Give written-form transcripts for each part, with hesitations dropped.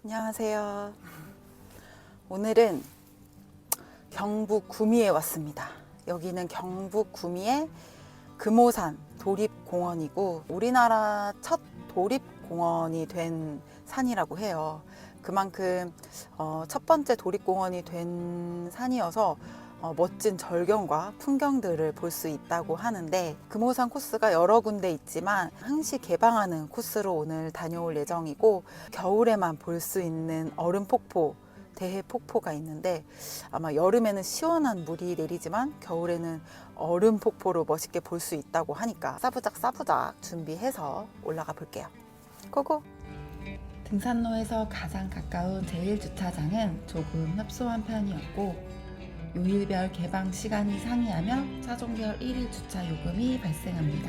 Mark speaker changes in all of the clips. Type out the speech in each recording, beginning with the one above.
Speaker 1: 안녕하세요. 오늘은 경북 구미에 왔습니다. 여기는 경북 구미의 금오산 도립공원이고 우리나라 첫 도립공원이 된 산이라고 해요. 그만큼 첫 번째 도립공원이 된 산이어서 멋진 절경과 풍경들을 볼 수 있다고 하는데, 금오산 코스가 여러 군데 있지만 항시 개방하는 코스로 오늘 다녀올 예정이고, 겨울에만 볼 수 있는 얼음폭포, 대해폭포가 있는데 아마 여름에는 시원한 물이 내리지만 겨울에는 얼음폭포로 멋있게 볼 수 있다고 하니까 싸부작 준비해서 올라가 볼게요. 고고! 등산로에서 가장 가까운 제1주차장은 조금 협소한 편이었고, 요일별 개방 시간이 상이하며 차종별 1일 주차 요금이 발생합니다.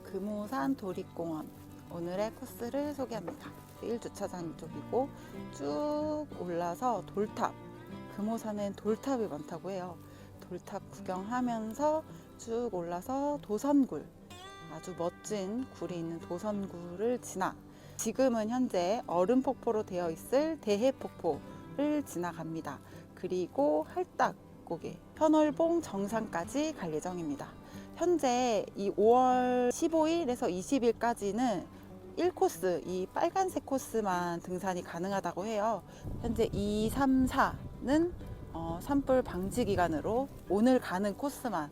Speaker 1: 금오산 도립공원, 오늘의 코스를 소개합니다. 1주차장 이쪽이고 쭉 올라서 돌탑, 금오산엔 돌탑이 많다고 해요. 돌탑 구경하면서 쭉 올라서 도선굴, 아주 멋진 굴이 있는 도선굴을 지나 지금은 현재 얼음폭포로 되어 있을 대해폭포를 지나갑니다. 그리고 할딱고개, 현월봉 정상까지 갈 예정입니다. 현재 이 5월 15일에서 20일까지는 1코스, 이 빨간색 코스만 등산이 가능하다고 해요. 현재 2, 3, 4는 산불 방지 기간으로 오늘 가는 코스만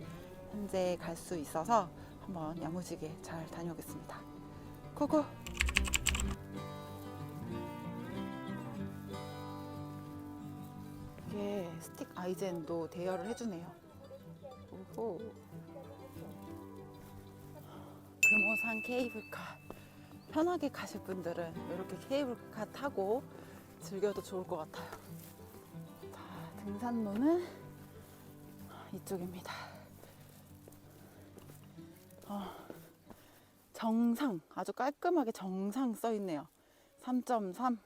Speaker 1: 현재 갈 수 있어서 한번 야무지게 잘 다녀오겠습니다. 고고! 이게 스틱 아이젠도 대여를 해주네요. 오호. 금오산 케이블카, 편하게 가실 분들은 이렇게 케이블카 타고 즐겨도 좋을 것 같아요. 자, 등산로는 이쪽입니다. 정상, 아주 깔끔하게 정상 써 있네요. 3.3.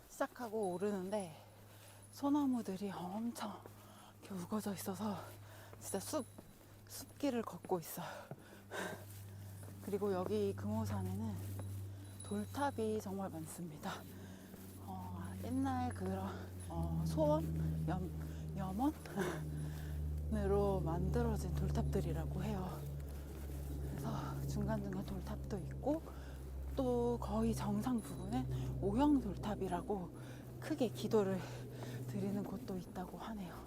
Speaker 1: 시작하고 오르는데 소나무들이 엄청 이렇게 우거져 있어서 진짜 숲길을 걷고 있어요. 그리고 여기 금오산에는 돌탑이 정말 많습니다. 옛날 그런 소원? 염원으로 만들어진 돌탑들이라고 해요. 그래서 중간중간 돌탑도 있고, 또 거의 정상 부분에 오형 돌탑이라고 크게 기도를 드리는 곳도 있다고 하네요.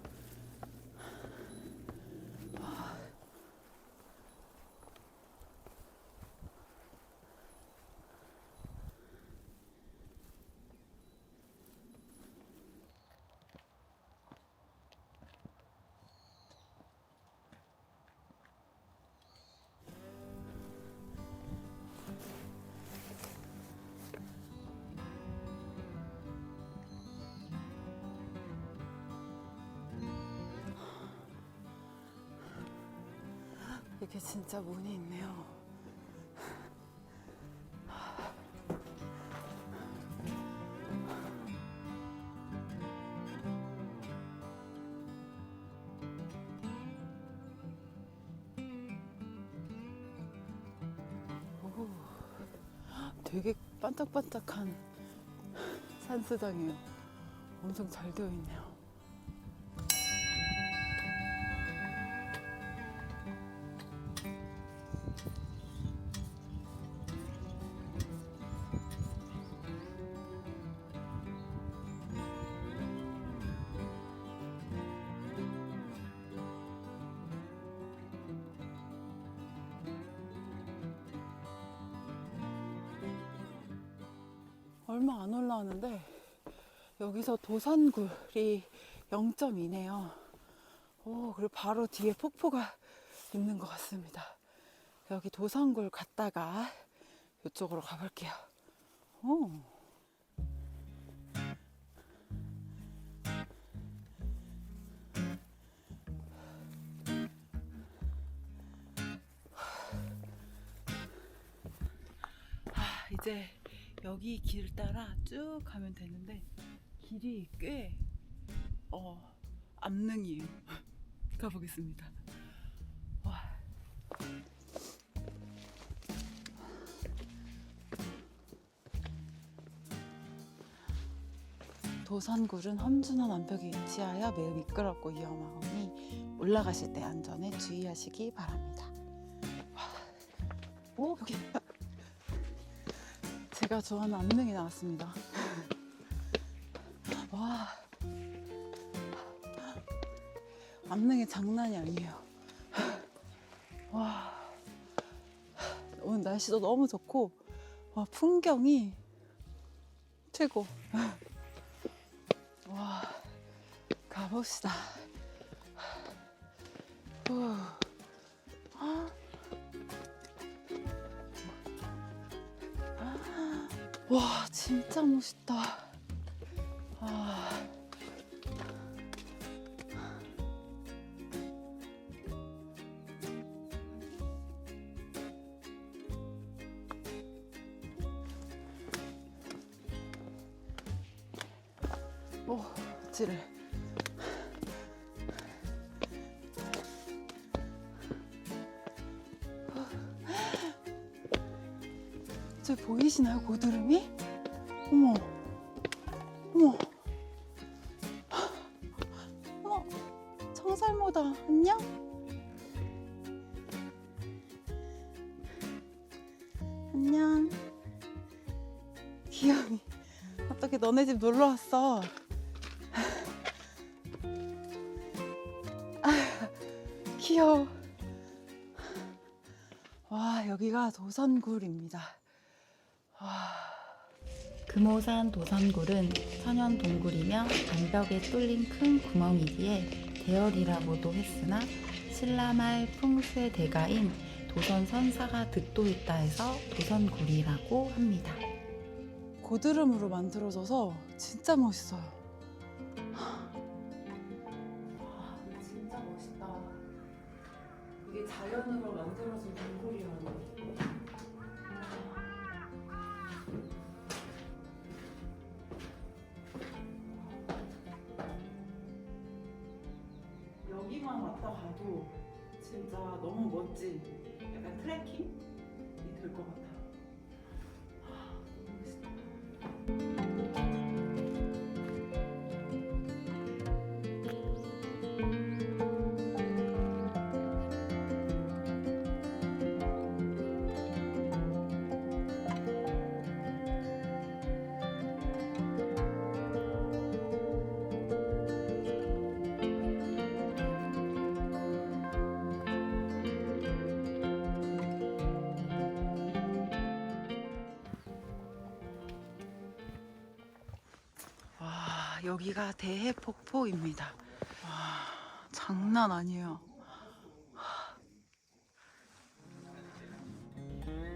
Speaker 1: 이게 진짜 문이 있네요. 오, 되게 반짝반짝한 산수장이에요. 엄청 잘 되어 있네요. 얼마 안 올라왔는데 여기서 도산굴이 0.2네요. 오, 그리고 바로 뒤에 폭포가 있는 것 같습니다. 여기 도산굴 갔다가 이쪽으로 가볼게요. 오. 이제 여기 길 따라 쭉 가면 되는데 길이 꽤 암릉이에요. 가보겠습니다. 와. 도산굴은 험준한 암벽에 위치하여 매우 미끄럽고 위험하오니 올라가실 때 안전에 주의하시기 바랍니다. 와. 오, 여기 제가 좋아하는 암릉이 나왔습니다. 와, 암릉이 장난이 아니에요. 와, 오늘 날씨도 너무 좋고, 와, 풍경이 최고. 와, 가봅시다. 후. 와, 진짜 멋있다. 아. 오, 어찌를. 저 보이시나요? 고드름이? 어머, 어머, 어머, 청설모다. 안녕? 안녕. 귀여워. 어떻게 너네 집 놀러 왔어? 귀여워. 와, 여기가 도산굴입니다. 와.
Speaker 2: 금오산 도산굴은 천연 동굴이며 암벽에 뚫린 큰 구멍이기에 대열이라고도 했으나 신라말 풍수의 대가인 도선 선사가 득도했다 해서 도선굴이라고 합니다.
Speaker 1: 고드름으로 만들어져서 진짜 멋있어요.
Speaker 2: 진짜 멋있다. 이게 자연으로 만들어진 동굴이라고.
Speaker 1: 여기만 왔다 가도 진짜 너무 멋진 약간 트레킹이 될 것 같아요. 너무 멋있다. 와, 여기가 대해폭포입니다. 와, 장난 아니에요.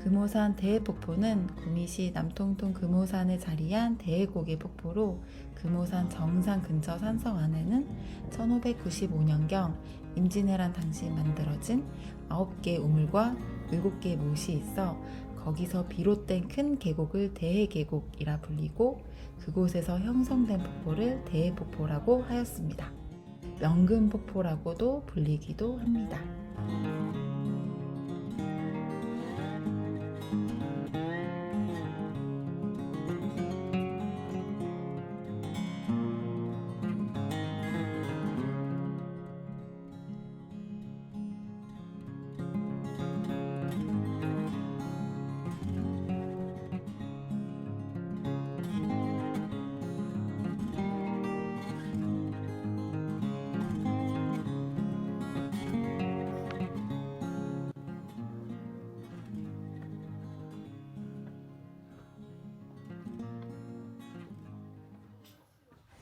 Speaker 2: 금오산 대해폭포는 구미시 남통동 금오산에 자리한 대해고개 폭포로 금오산 정상 근처 산성 안에는 1595년경 임진왜란 당시 만들어진 9개 우물과 7개의 못이 있어 거기서 비롯된 큰 계곡을 대해계곡이라 불리고 그곳에서 형성된 폭포를 대해폭포라고 하였습니다. 명금폭포라고도 불리기도 합니다.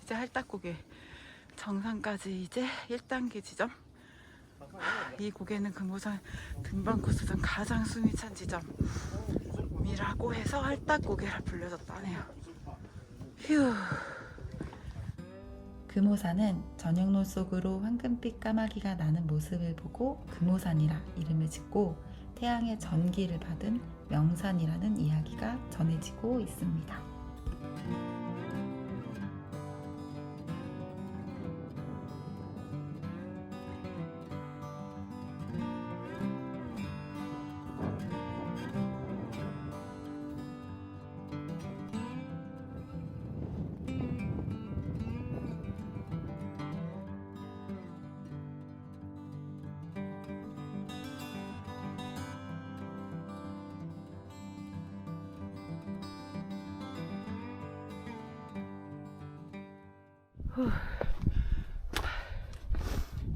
Speaker 1: 이제 할딱고개 정상까지 이제 1단계 지점. 이 고개는 금오산 등반 코스상 가장 숨이 찬 지점이라고 해서 할딱고개라 불려졌다네요. 휴.
Speaker 2: 금오산은 저녁노 속으로 황금빛 까마귀가 나는 모습을 보고 금오산이라 이름을 짓고 태양의 전기를 받은 명산이라는 이야기가 전해지고 있습니다.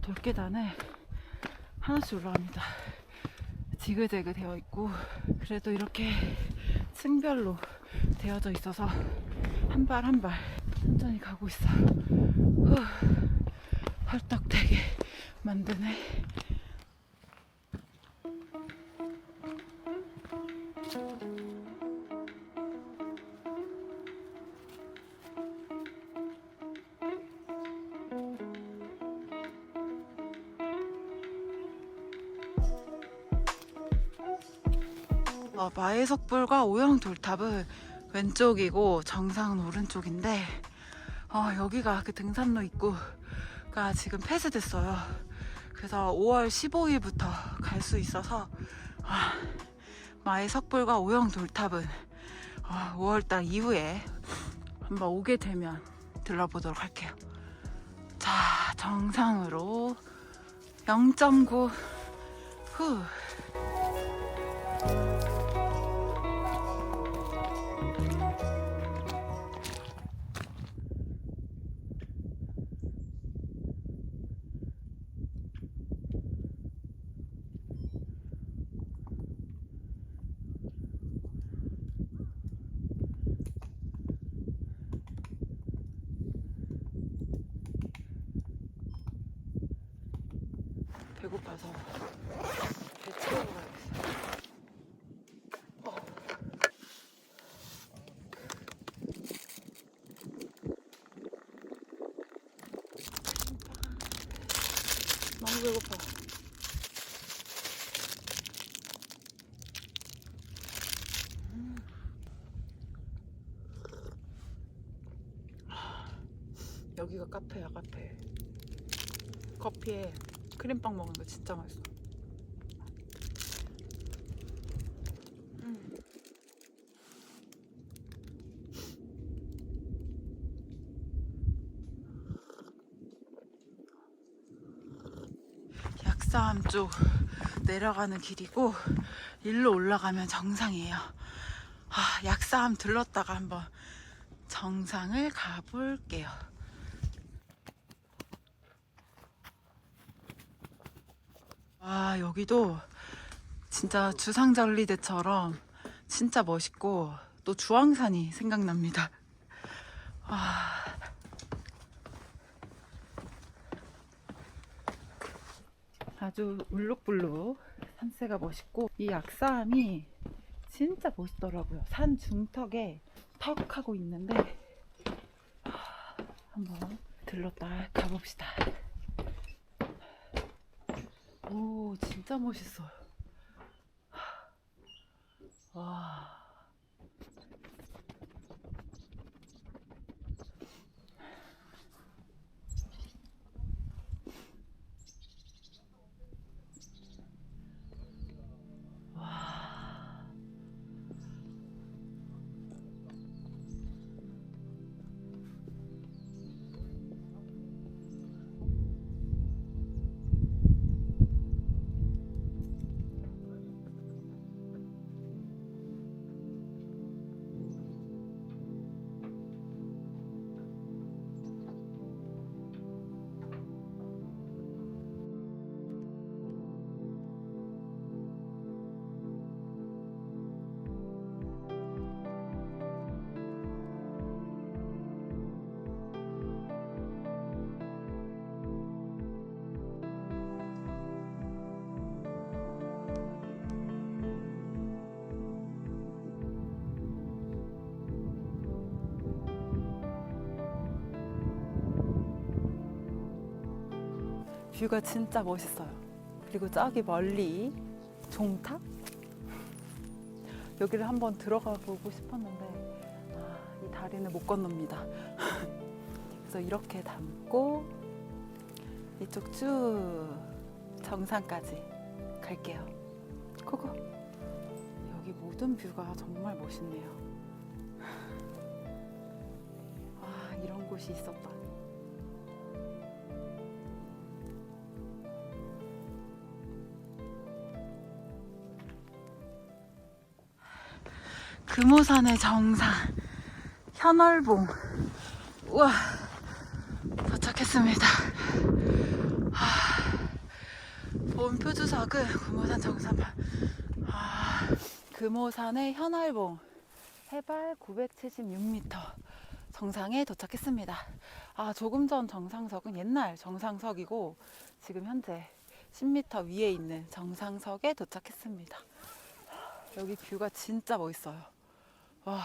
Speaker 1: 돌계단을 하나씩 올라갑니다. 지그재그 되어 있고 그래도 이렇게 층별로 되어져 있어서 한 발 한 발 천천히 가고 있어요. 헐떡되게 만드네. 마해석불과 오영돌탑은 왼쪽이고 정상은 오른쪽인데 여기가 그 등산로 입구가 지금 폐쇄됐어요. 그래서 5월 15일부터 갈 수 있어서 마해석불과 오영돌탑은 5월달 이후에 한번 오게 되면 들러보도록 할게요. 자, 정상으로 0.9 후. 배고파서 배 채우고 가야겠어요. 너무 배고파. 여기가 카페야, 카페. 커피에 크림빵 먹는 거 진짜 맛있어. 약사암 쪽 내려가는 길이고 일로 올라가면 정상이에요. 약사암 들렀다가 한번 정상을 가볼게요. 여기도 진짜 주상절리대처럼 진짜 멋있고 또 주황산이 생각납니다. 아주 울룩불룩 산세가 멋있고 이 약사암이 진짜 멋있더라고요. 산 중턱에 턱 하고 있는데 한번 들렀다 가봅시다. 오, 진짜 멋있어요. 와. 뷰가 진짜 멋있어요. 그리고 저기 멀리 종탑? 여기를 한번 들어가 보고 싶었는데 이 다리는 못 건넙니다. 그래서 이렇게 담고 이쪽 쭉 정상까지 갈게요. 고고! 여기 모든 뷰가 정말 멋있네요. 이런 곳이 있었다. 금오산의 정상 현월봉. 우와, 도착했습니다. 본표 주석은 금오산 정상만. 금오산의 현월봉 해발 976m 정상에 도착했습니다. 조금 전 정상석은 옛날 정상석이고 지금 현재 10m 위에 있는 정상석에 도착했습니다. 여기 뷰가 진짜 멋있어요. 와.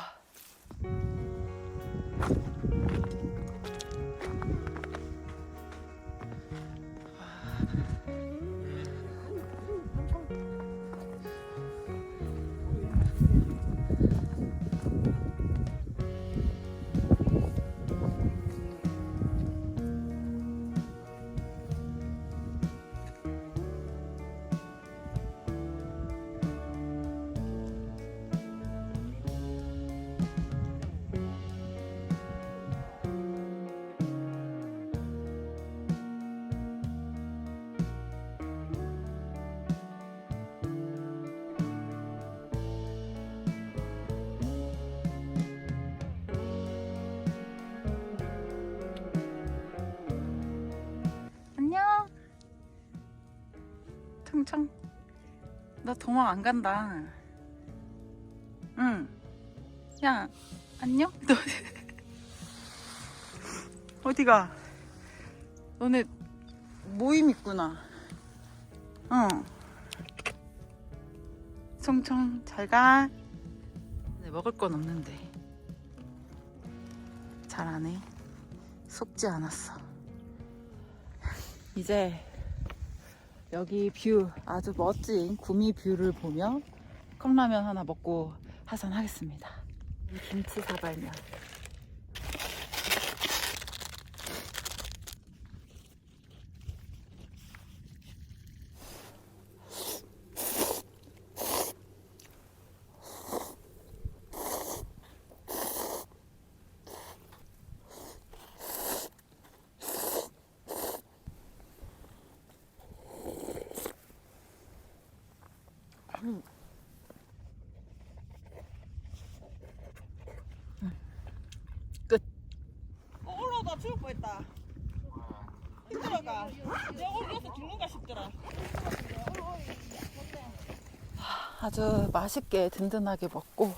Speaker 1: 안녕. 퉁퉁. 너 도망 안 간다. 응. 야, 안녕? 너 어디가? 너네 모임 있구나. 응. 총총 잘 가. 네, 먹을 건 없는데. 잘 안 해. 속지 않았어. 이제 여기 뷰, 아주 멋진 구미 뷰를 보며 컵라면 하나 먹고 하산하겠습니다. 김치 사발면. 끝.
Speaker 3: 올라오다 죽을 뻔했다. 힘들어가. 내가 올려서 죽는가 싶더라.
Speaker 1: 아주 맛있게 든든하게 먹고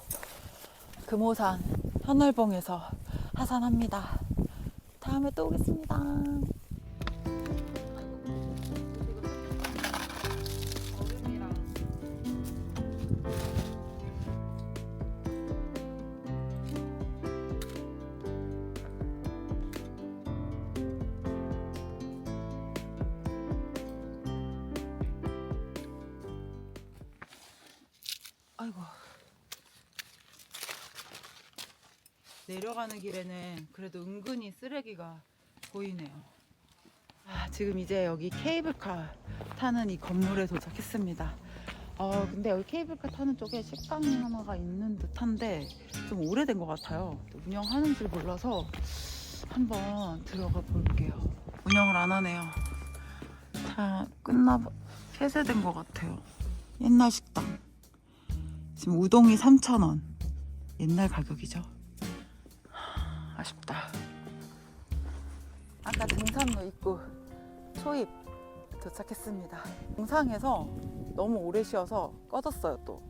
Speaker 1: 금오산 현월봉에서 하산합니다. 다음에 또 오겠습니다. 아이고. 내려가는 길에는 그래도 은근히 쓰레기가 보이네요. 지금 이제 여기 케이블카 타는 이 건물에 도착했습니다. 근데 여기 케이블카 타는 쪽에 식당이 하나가 있는 듯한데 좀 오래된 것 같아요. 운영하는지 몰라서 한번 들어가 볼게요. 운영을 안 하네요. 다 폐쇄된 것 같아요. 옛날 식당. 지금 우동이 3,000원. 옛날 가격이죠. 아쉽다. 아까 등산로 입구 초입 도착했습니다. 정상에서 너무 오래 쉬어서 꺼졌어요 또.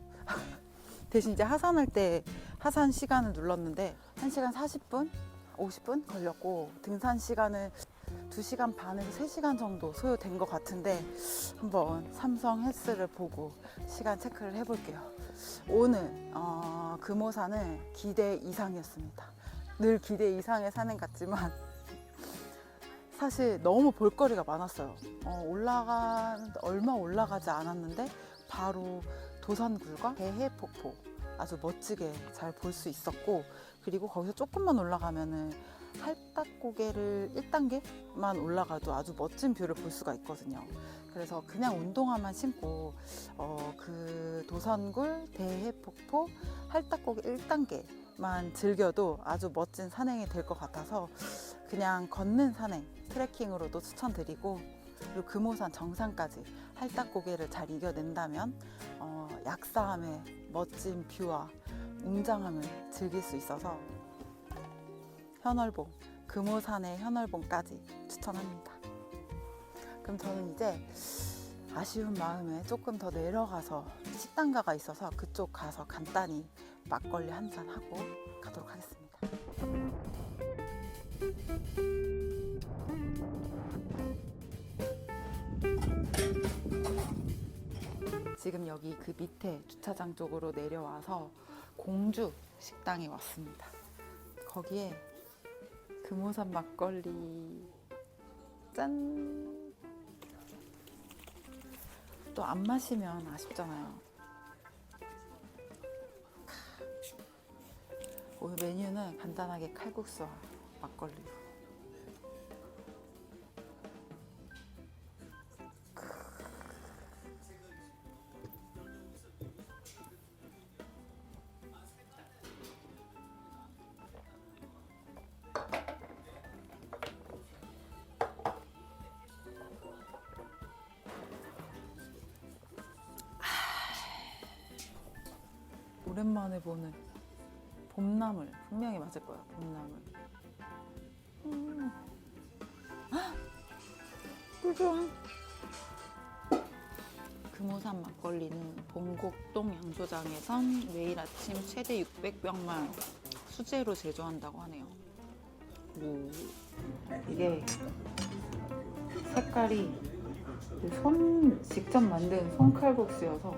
Speaker 1: 대신 이제 하산할 때 하산 시간을 눌렀는데 1시간 40분? 50분 걸렸고 등산 시간은 2시간 반에서 3시간 정도 소요된 것 같은데 한번 삼성 헬스를 보고 시간 체크를 해볼게요. 오늘 금오산은 기대 이상이었습니다. 늘 기대 이상의 산행 같지만 사실 너무 볼거리가 많았어요. 얼마 올라가지 않았는데 바로 도산굴과 대해폭포 아주 멋지게 잘 볼 수 있었고, 그리고 거기서 조금만 올라가면은 할딱고개를 1단계만 올라가도 아주 멋진 뷰를 볼 수가 있거든요. 그래서 그냥 운동화만 신고 그 도산굴, 대해폭포, 할딱고개 1단계만 즐겨도 아주 멋진 산행이 될 것 같아서 그냥 걷는 산행, 트레킹으로도 추천드리고, 그리고 금오산 정상까지 할딱고개를 잘 이겨낸다면 약사함의 멋진 뷰와 웅장함을 즐길 수 있어서 현월봉 금오산의 현월봉까지 추천합니다. 그럼 저는 이제 아쉬운 마음에 조금 더 내려가서 식당가가 있어서 그쪽 가서 간단히 막걸리 한 잔 하고 가도록 하겠습니다. 지금 여기 그 밑에 주차장 쪽으로 내려와서 공주 식당에 왔습니다. 거기에 금오산 막걸리 짠! 또 안 마시면 아쉽잖아요. 오늘 메뉴는 간단하게 칼국수와 막걸리로. 오랜만에 보는 봄나물 분명히 맞을 거야. 봄나물. 꿀좋아. 금오산 막걸리는 봉곡동 양조장에선 매일 아침 최대 600병만 수제로 제조한다고 하네요. 이게 색깔이 직접 만든 손칼국수여서